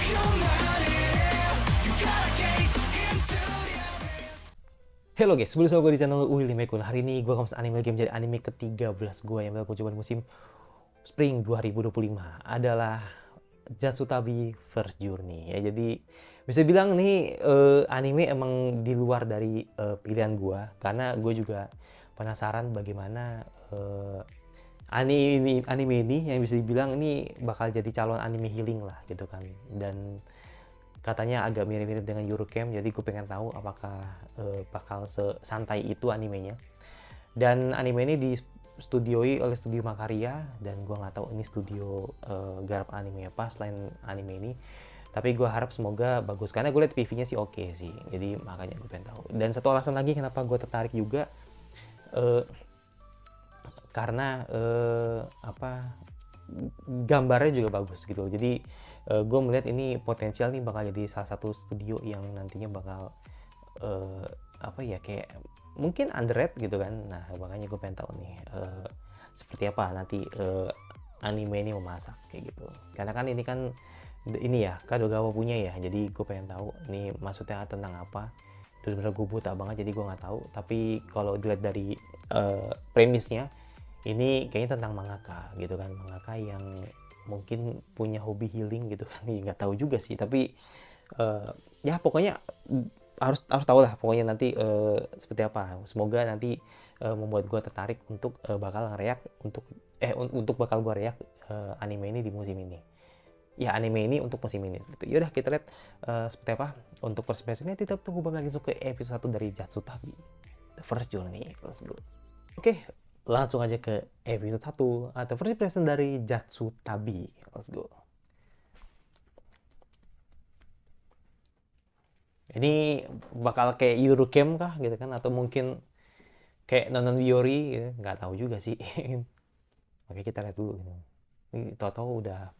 Halo guys, sebelum gue di channel Willy Mekun. Hari ini gue akan anime game jadi anime ke-13 gue yang bakal coba musim Spring 2025 adalah Jatsutabi First Journey. Ya, jadi bisa bilang nih anime emang di luar dari pilihan gue, karena gue juga penasaran bagaimana anime ini yang bisa dibilang ini bakal jadi calon anime healing lah gitu kan. Dan katanya agak mirip-mirip dengan Eurocamp, jadi gue pengen tahu apakah bakal sesantai itu animenya. Dan anime ini studioi oleh studio Makarya, dan gue nggak tahu ini studio garap anime apa selain anime ini. Tapi gue harap semoga bagus, karena gue liat PV-nya sih oke sih, jadi makanya gue pengen tahu. Dan satu alasan lagi kenapa gue tertarik juga, uh, karena apa, gambarnya juga bagus gitu. Jadi gue melihat ini potensial nih bakal jadi salah satu studio yang nantinya bakal apa ya, kayak mungkin underrated gitu kan. Nah makanya gue pengen tahu nih seperti apa nanti anime ini memasak kayak gitu, karena kan ini kan ini ya Kadogawa punya ya, jadi gue pengen tahu ini maksudnya tentang apa. Bener-bener gue buta banget, jadi gue nggak tahu. Tapi kalau dilihat dari premisnya, ini kayaknya tentang mangaka gitu kan, mangaka yang mungkin punya hobi healing gitu kan. Nggak tahu juga sih, tapi ya pokoknya harus tahu lah pokoknya nanti seperti apa. Semoga nanti membuat gue tertarik untuk bakal ngereak untuk bakal gue reak anime ini di musim ini. Ya anime ini untuk musim ini. Yaudah kita lihat seperti apa. Untuk first impressionnya tetap tunggu bakal langsung ke episode 1 dari Jatsutabi The First Journey. Let's go. Oke, langsung aja ke episode 1 atau first impression dari Jatsutabi. Let's go. Ini bakal kayak Eurocamp kah gitu kan, atau mungkin kayak nonton Biori gitu. Nggak tahu juga sih. Oke, kita lihat dulu gitu. Ini tahu-tahu udah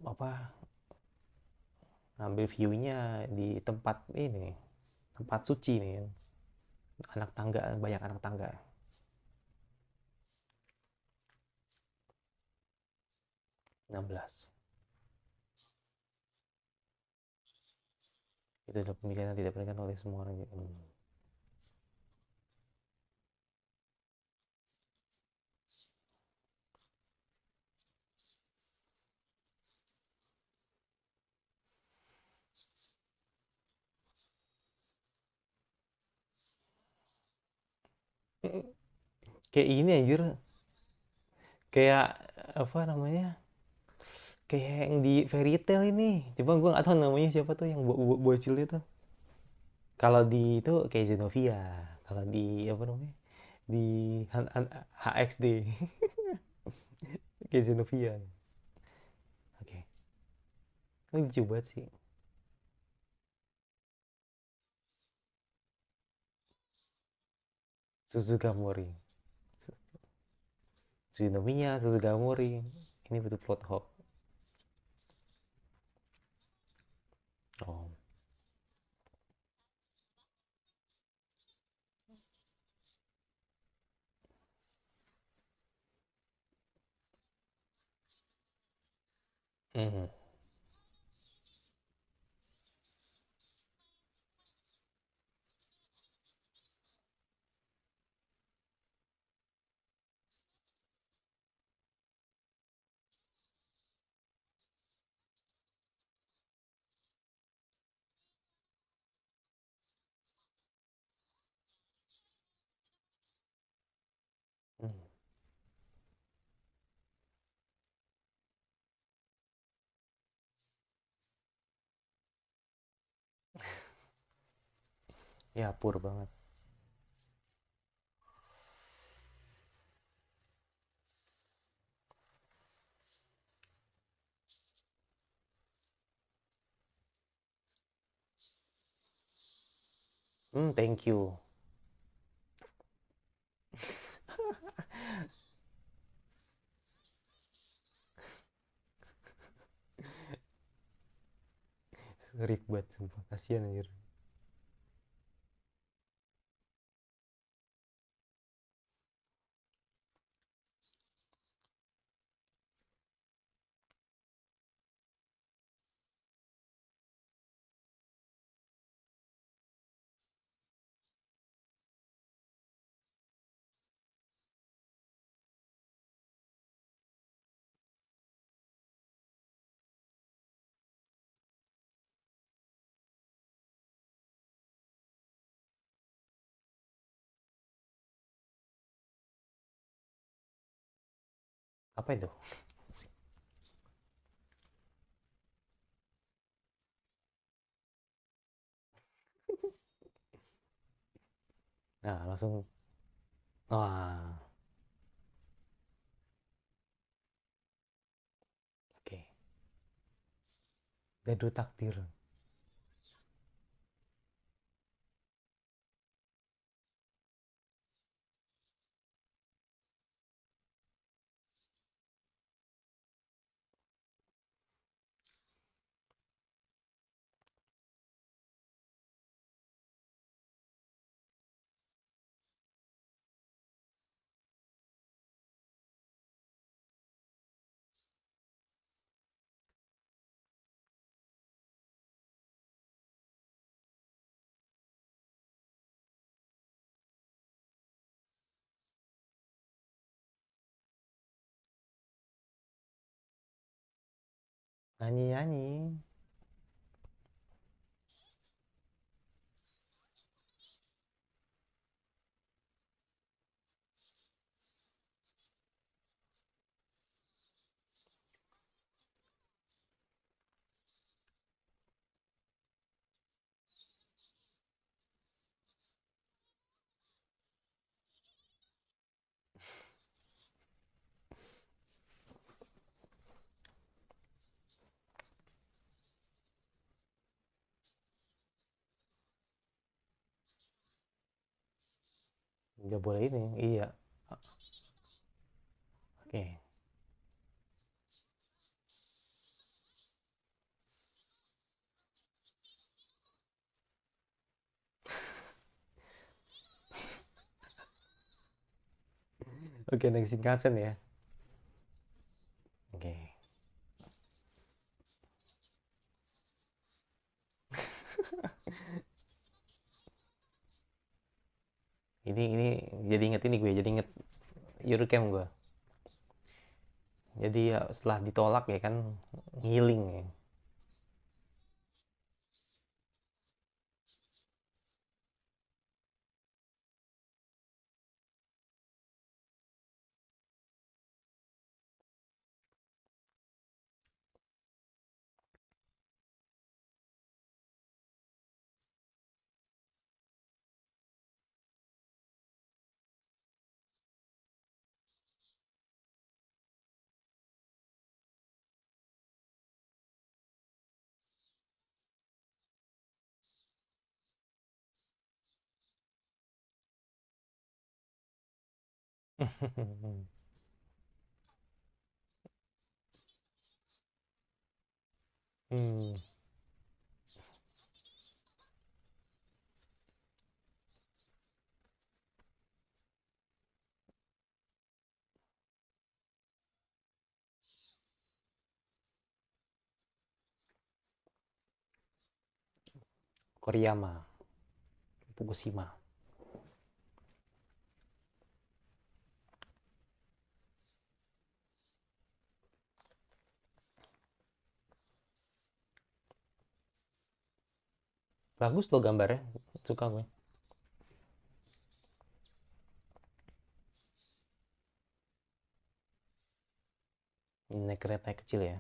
apa, ngambil view-nya di tempat ini, tempat suci nih, anak tangga, banyak anak tangga. 16. Itu adalah pemilihan yang tidak diperlukan oleh semua orang. Kayak ini anjir, kayak apa namanya, kayak yang di fairy tale ini. Cuma gue gak tahu namanya siapa tuh yang bocil itu. Kalau di itu kayak Zenovia, kalau di apa namanya, di HXD kayak Zenovia. Oke, ini lucu banget sih. Suzugamori, Tsunomiya Suzugamori, ini betul plot hole. Oh. Mhm. Mhm. Ya pur banget. Thank you. Rip banget sumpah, kasihan anjir. Apa itu? Nah, langsung wah, oke. Dadu takdir. Nyanyi-nyanyi. Nggak boleh ini. Iya. Oke. Oke, next Shinkansen ya. Oke. Ini jadi inget ini gue, jadi inget Eurocamp gue. Jadi ya, setelah ditolak ya kan healing ya. Hmm, Koriyama, Fukushima. Bagus loh gambarnya, suka gue. Naik kereta kecil ya.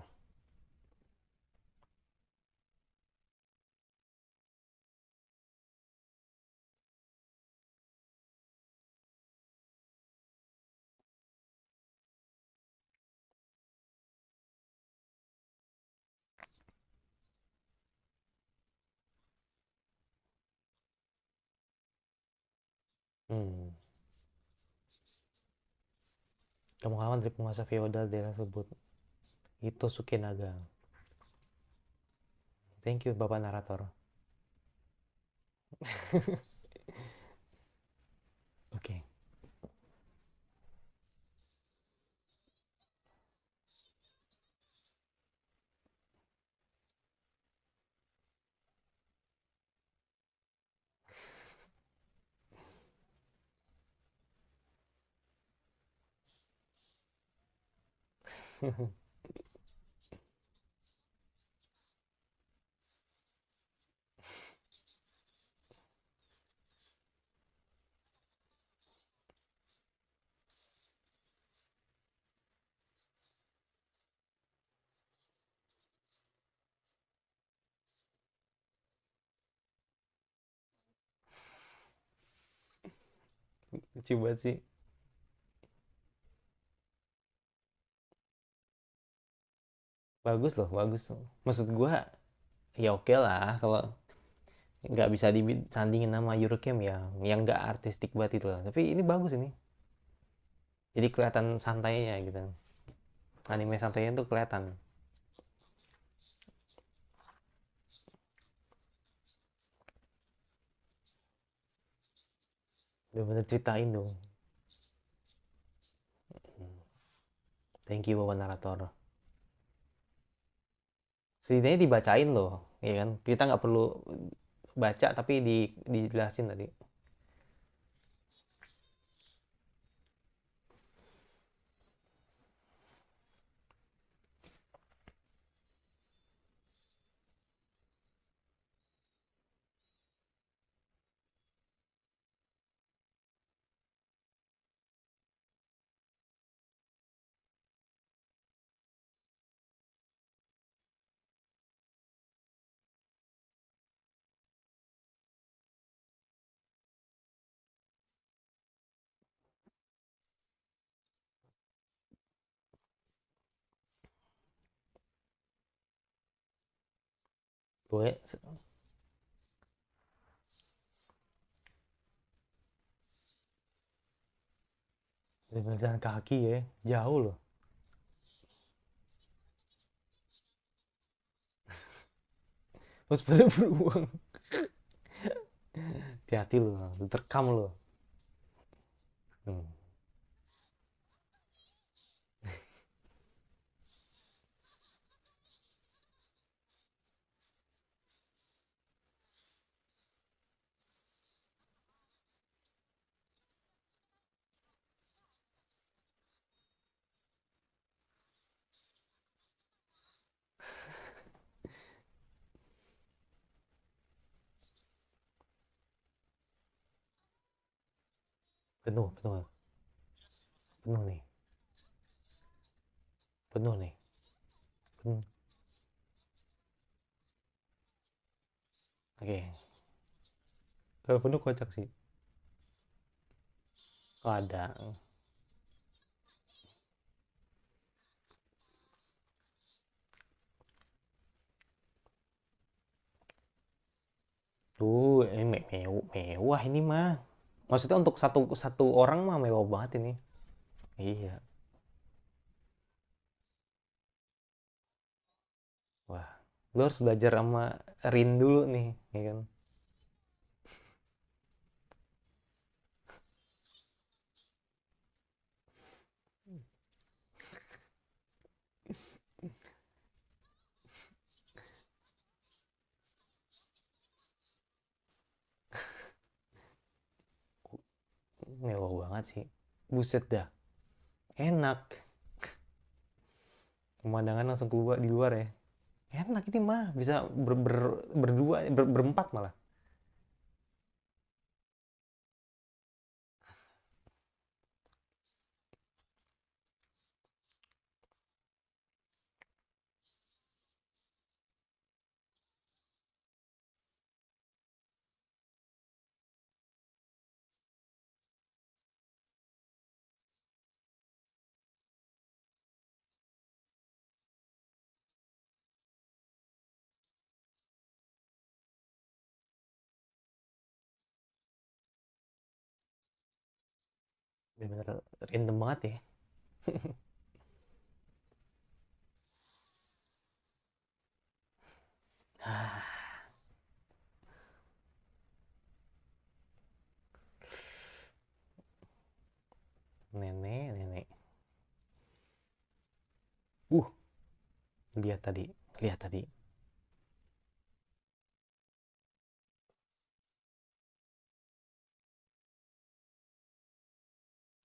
Hmm. Kamu dari penguasa feodal daerah tersebut. Itu Sukenaga. Thank you, Bapak Narator. Oke. Lucu banget sih. Bagus loh, bagus. Maksud gua ya oke lah kalau nggak bisa disandingin sama Eurocamp ya, yang nggak artistik banget itu lah. Tapi ini bagus ini. Jadi kelihatan santainya gitu. Anime santainya tuh kelihatan. Bener-bener ceritain dong. Thank you Bapak Narator. Setidaknya dibacain loh, ya kan? Kita nggak perlu baca tapi dijelasin tadi. Gue bener jalan kaki ya, jauh loh. Terus pada beruang. Hati-hati loh, terkam loh. Hmm. Penuh, penuh, penuh nih, penuh nih, penuh. Oke, kalau penuh kocak sih. Oh ada. Tuh, ini mewah ini mah. Maksudnya untuk satu satu orang mah mewah banget ini. Iya. Wah, lu harus belajar sama Rin dulu nih, ya kan? Mewah banget sih. Buset dah. Enak. Pemandangan langsung keluar di luar ya. Enak ini mah bisa berdua berempat malah. Bener-bener random banget ya. Nenek, nenek. Uh, lihat tadi, lihat tadi.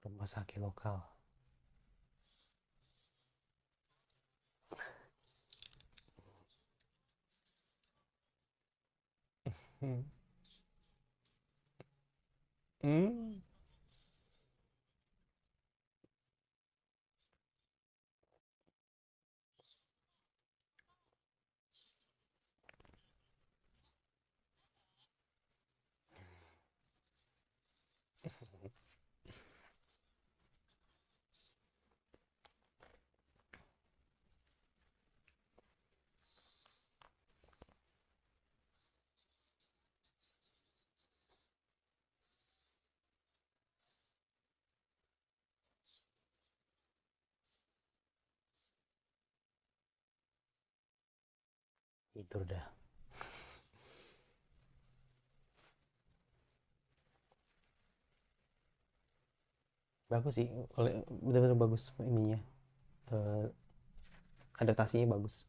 Rumah sakit lokal. Hmm. Hmm. Tidur dah. Bagus sih, bener-bener bagus ininya. Eh, adaptasinya bagus.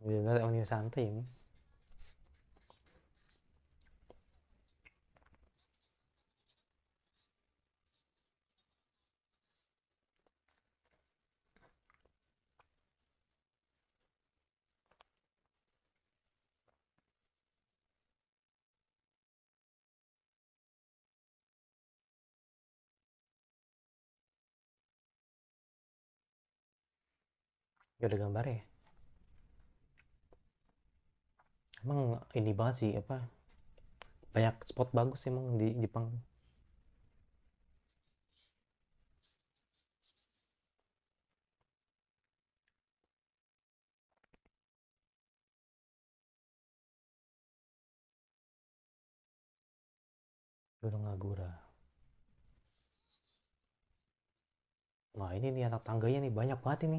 Bener orangnya santai ini. Gak ada gambar ya. Emang ini banget sih apa? Banyak spot bagus emang di Jepang. Gunung Agura. Wah ini nih anak tangganya nih banyak banget ini.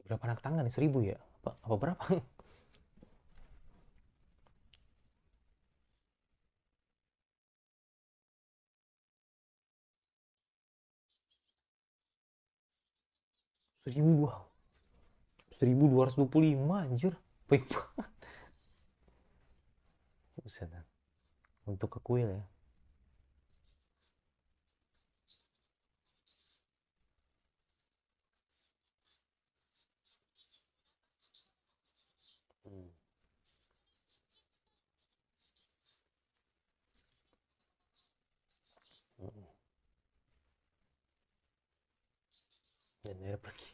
Berapa anak tangga nih? 1000 ya? Apa berapa? 1225 anjir. Baik banget. Buset. Untuk ke kuil ya. Hmm. Hmm. Dan akhirnya pergi.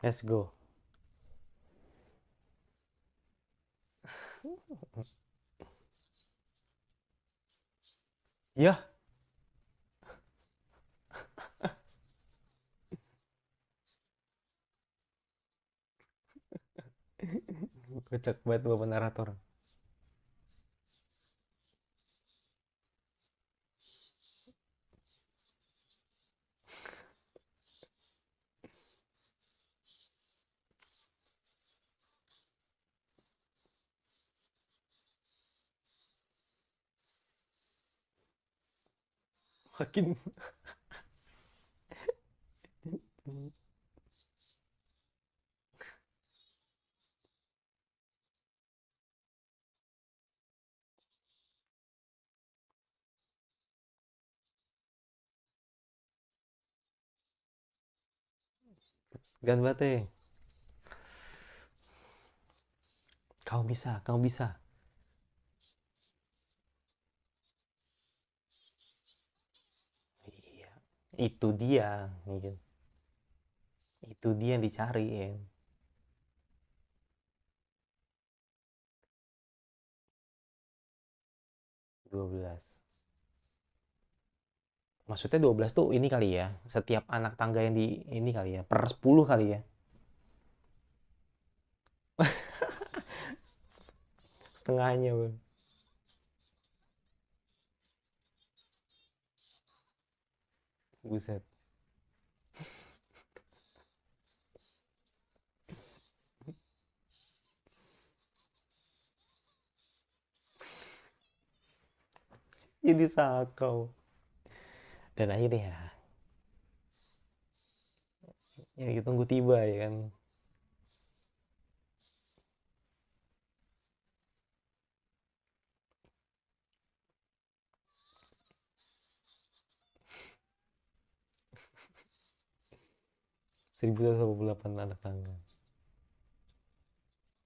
Let's go. Ya, kocak banget bapak narator. Makin gan banget ya. Kau bisa, kau bisa. Iya, itu dia, gitu. Itu dia yang dicari ya. 12. Maksudnya 12 tuh ini kali ya. Setiap anak tangga yang di ini kali ya. Per 10 kali ya. Setengahnya, Bang. Buset. Jadi sakau. Dan akhirnya ya kita tunggu tiba ya kan. 1188 anak tangga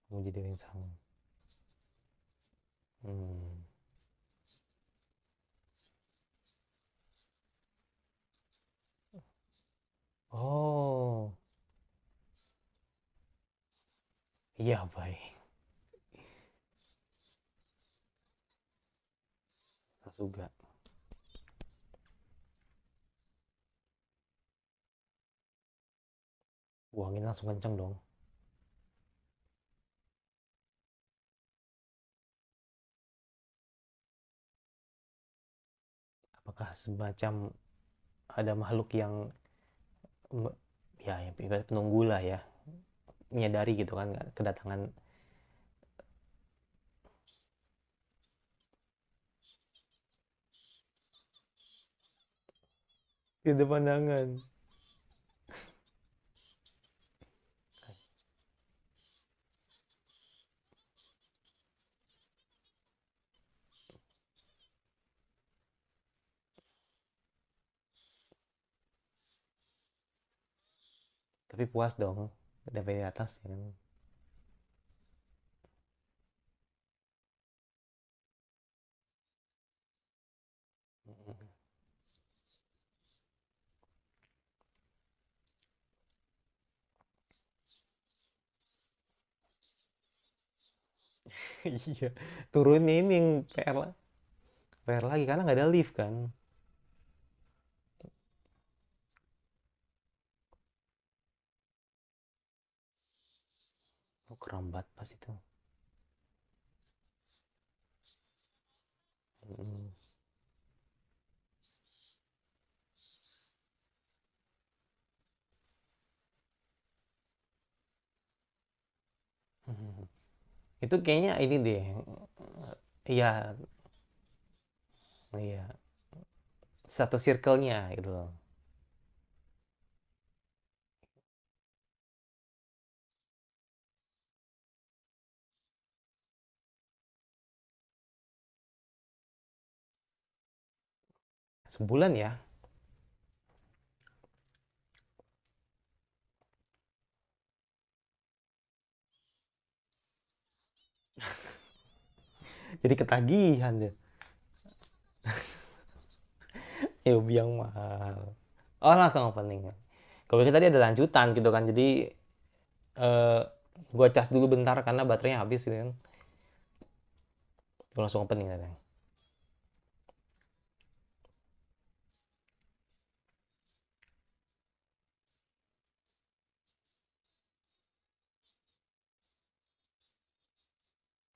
mau jadi yang sama. Hmm. Oh iya baik. Sasuga. Wah ini langsung kenceng dong. Apakah semacam ada makhluk yang ya ibarat penunggu lah ya, menyadari gitu kan kedatangan tidak pandangan. Tapi puas dong udah di atas ya kan. Iya turunin yang PR lagi karena nggak ada lift kan. Oh, kerambat pas itu. Mm. Itu kayaknya ini deh. Iya, iya. Satu circle-nya gitu loh. Sebulan ya. Jadi ketagihan deh. Ya biang mahal. Oh langsung opening. Kalau kita tadi ada lanjutan gitu kan. Jadi gua cas dulu bentar karena baterainya habis gitu kan. Gua langsung opening katanya.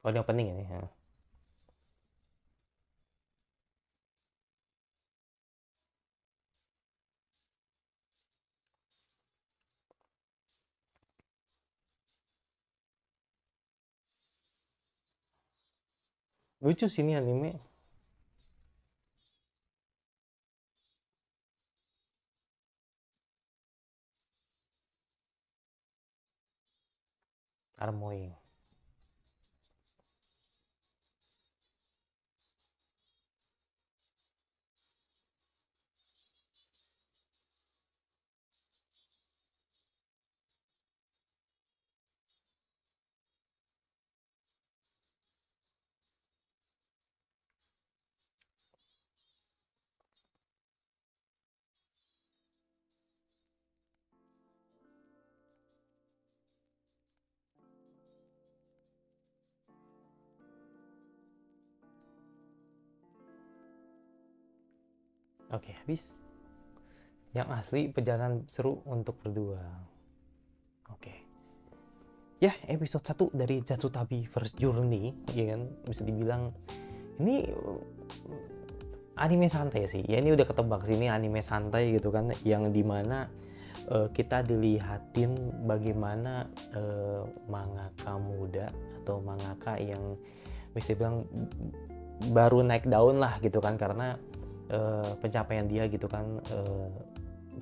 Oh ini opening ini. Ya. Lucu sih ini anime. Armoy. Oke, habis. Yang asli perjalanan seru untuk berdua. Oke. Ya, episode 1 dari Jatsutabi First Journey, ya kan, bisa dibilang ini anime santai sih. Ya ini udah ketebak sih ini anime santai gitu kan, yang dimana kita dilihatin bagaimana mangaka muda atau mangaka yang bisa dibilang baru naik daun lah gitu kan, karena pencapaian dia gitu kan,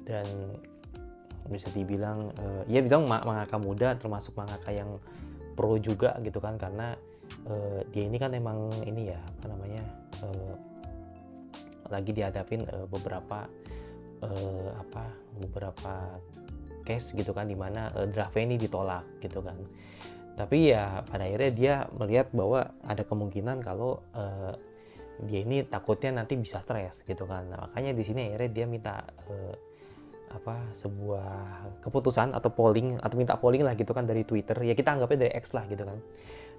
dan bisa dibilang ya bilang mangaka muda termasuk mangaka yang pro juga gitu kan, karena dia ini kan emang ini ya apa namanya, lagi dihadapin beberapa case gitu kan, dimana draftnya ini ditolak gitu kan. Tapi ya pada akhirnya dia melihat bahwa ada kemungkinan kalau dia ini takutnya nanti bisa stres gitu kan. Nah, makanya di sini akhirnya dia minta sebuah keputusan atau polling, atau minta polling lah gitu kan dari Twitter. Ya kita anggapnya dari X lah gitu kan.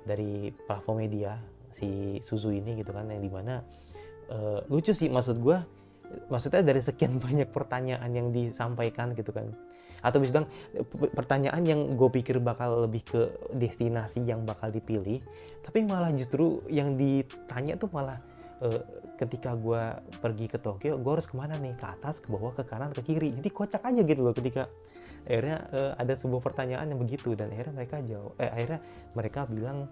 Dari platform media si Suzu ini gitu kan, yang dimana lucu sih maksudnya dari sekian banyak pertanyaan yang disampaikan gitu kan, atau bisa bilang pertanyaan yang gue pikir bakal lebih ke destinasi yang bakal dipilih, tapi malah justru yang ditanya tuh malah ketika gue pergi ke Tokyo gue harus kemana nih, ke atas, ke bawah, ke kanan, ke kiri. Jadi kocak aja gitu loh ketika akhirnya ada sebuah pertanyaan yang begitu, dan akhirnya mereka bilang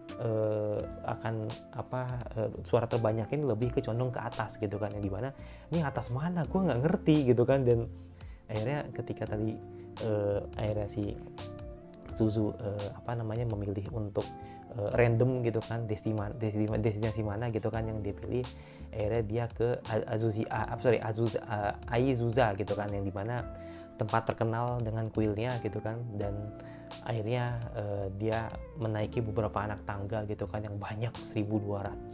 suara terbanyak ini lebih ke condong ke atas gitu kan, yang dimana ini atas mana gue nggak ngerti gitu kan. Dan akhirnya ketika tadi akhirnya si Suzu memilih untuk random gitu kan, destinasi mana gitu kan yang dipilih, akhirnya dia ke Aizuza gitu kan, yang dimana tempat terkenal dengan kuilnya gitu kan. Dan akhirnya dia menaiki beberapa anak tangga gitu kan, yang banyak 1122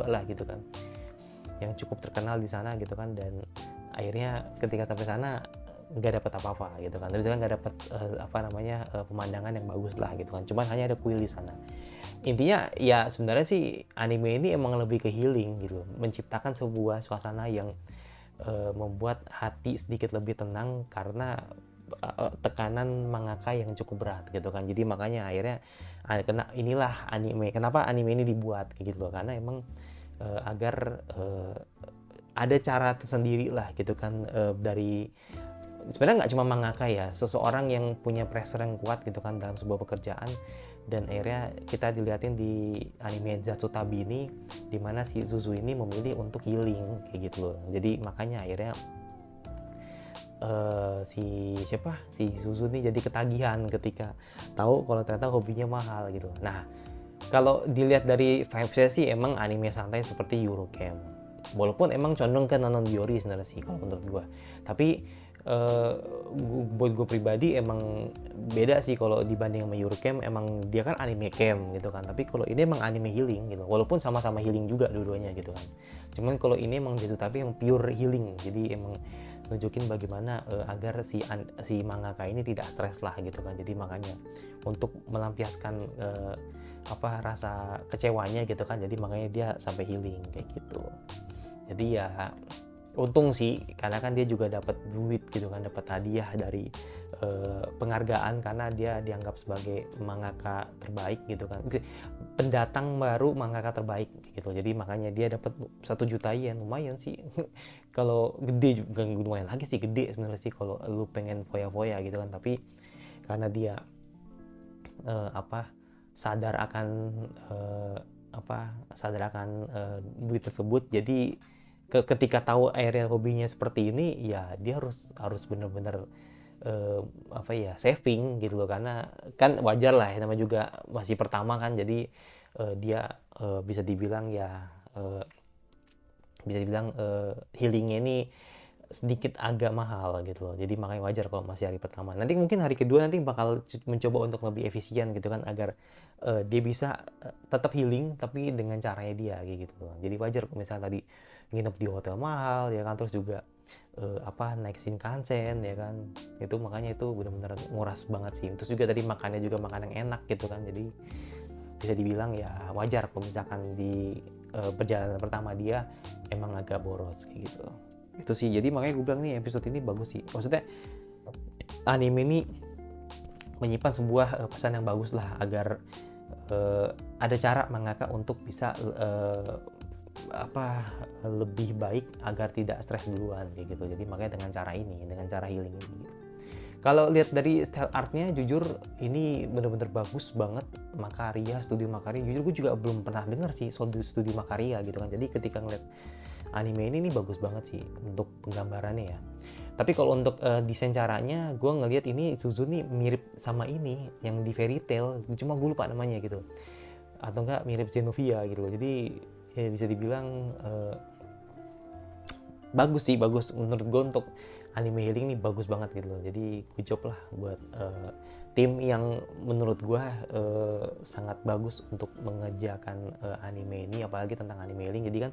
lah gitu kan, yang cukup terkenal di sana gitu kan. Dan akhirnya ketika sampai sana nggak dapat apa-apa gitu kan, terus nggak dapat pemandangan yang bagus lah gitu kan, cuman hanya ada kuil di sana. Intinya ya sebenarnya sih anime ini emang lebih ke healing gitu, menciptakan sebuah suasana yang membuat hati sedikit lebih tenang karena tekanan mangaka yang cukup berat gitu kan. Jadi makanya akhirnya kenapa anime ini dibuat kayak gitu loh, karena emang agar ada cara tersendiri lah gitu kan, dari sebenarnya nggak cuma mangaka ya, seseorang yang punya pressure yang kuat gitu kan dalam sebuah pekerjaan. Dan akhirnya kita dilihatin di anime Zatsutabi ini, dimana si Suzu ini memilih untuk healing kayak gitu loh. Jadi makanya akhirnya si Suzu ini jadi ketagihan ketika tahu kalau ternyata hobinya mahal gitu. Nah, kalau dilihat dari vibes-nya sih emang anime santai seperti Eurocamp, walaupun emang condong ke non-biori sebenarnya sih kalau menurut gue. Tapi buat gue pribadi emang beda sih kalau dibanding sama Eurocamp. Emang dia kan anime camp gitu kan, tapi kalau ini emang anime healing gitu, walaupun sama-sama healing juga dua-duanya gitu kan. Cuman kalau ini emang tapi yang pure healing, jadi emang nunjukin bagaimana agar si mangaka ini tidak stres lah gitu kan. Jadi makanya untuk melampiaskan rasa kecewanya gitu kan, jadi makanya dia sampai healing kayak gitu. Jadi ya untung sih, karena kan dia juga dapat duit gitu kan, dapat hadiah dari penghargaan karena dia dianggap sebagai mangaka terbaik gitu kan, pendatang baru mangaka terbaik gitu. Jadi makanya dia dapat 1 juta yen, lumayan sih. Kalau gede juga lumayan lagi sih, gede sebenarnya sih kalau lu pengen foya-foya gitu kan. Tapi karena dia sadar akan duit tersebut, jadi ketika tahu akhirnya hobinya seperti ini, ya dia harus benar-benar saving gitu loh, karena kan wajar lah ya, namanya juga masih pertama kan. Jadi dia bisa dibilang healingnya ini sedikit agak mahal gitu loh. Jadi makanya wajar kalau masih hari pertama. Nanti mungkin hari kedua nanti bakal mencoba untuk lebih efisien gitu kan, agar dia bisa tetap healing tapi dengan caranya dia kayak gitu loh. Jadi wajar kalau misalnya tadi nginep di hotel mahal ya kan, terus juga naik Shinkansen ya kan, itu makanya itu benar-benar nguras banget sih. Terus juga tadi makannya juga makan yang enak gitu kan, jadi bisa dibilang ya wajar kalau misalkan di perjalanan pertama dia emang agak boros kayak gitu. Itu sih, jadi makanya gue bilang nih episode ini bagus sih. Maksudnya anime ini menyimpan sebuah pesan yang bagus lah, agar ada cara mangaka untuk bisa lebih baik agar tidak stres duluan kayak gitu. Jadi makanya dengan cara healing ini gitu. Kalau lihat dari style art-nya jujur ini bener-bener bagus banget, Makarya, Studio Makarya. Jujur gue juga belum pernah denger sih Studio Makarya gitu kan. Jadi ketika ngeliat anime ini nih bagus banget sih untuk penggambarannya ya. Tapi kalau untuk desain caranya, gue ngelihat ini Suzu nih mirip sama ini yang di Fairy Tail, cuma gue lupa namanya gitu. Atau enggak mirip Genovia gitu loh. Jadi ya bisa dibilang bagus sih, bagus menurut gue untuk anime healing nih bagus banget gitu loh. Jadi good job lah buat tim yang menurut gue sangat bagus untuk mengerjakan anime ini, apalagi tentang anime healing. Jadi kan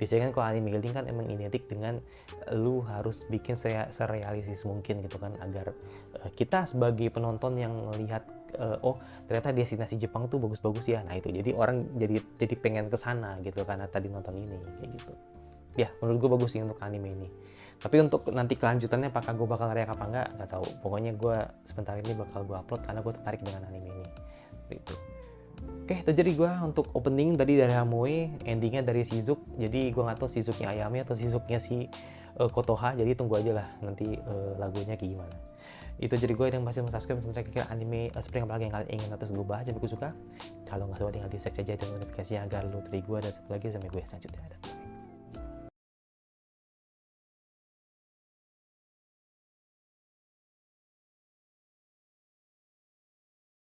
biasanya kan kalau anime healing kan emang identik dengan lu harus bikin serealistis mungkin gitu kan, agar kita sebagai penonton yang melihat oh ternyata destinasi Jepang tuh bagus-bagus ya. Nah itu jadi orang jadi pengen kesana gitu karena tadi nonton ini kayak gitu. Ya menurut gue bagus sih untuk anime ini. Tapi untuk nanti kelanjutannya apakah gue bakal react apa enggak, nggak tahu. Pokoknya gue sebentar ini bakal gue upload karena gue tertarik dengan anime ini. Itu. Oke, itu jadi gue untuk opening tadi dari Hamoe, endingnya dari Shizuke. Jadi gue nggak tahu Shizuke-nya Ayame atau Shizuke-nya si Kotoha. Jadi tunggu aja lah nanti lagunya kayak gimana. Itu jadi gue yang masih subscribe sebenarnya kira anime spring apalagi yang kalian ingin atas gue bahas jika gue suka. Kalau nggak suka tinggal di share aja dan notifikasinya agar lu dari gue dan satu lagi sampai gue selanjutnya ada.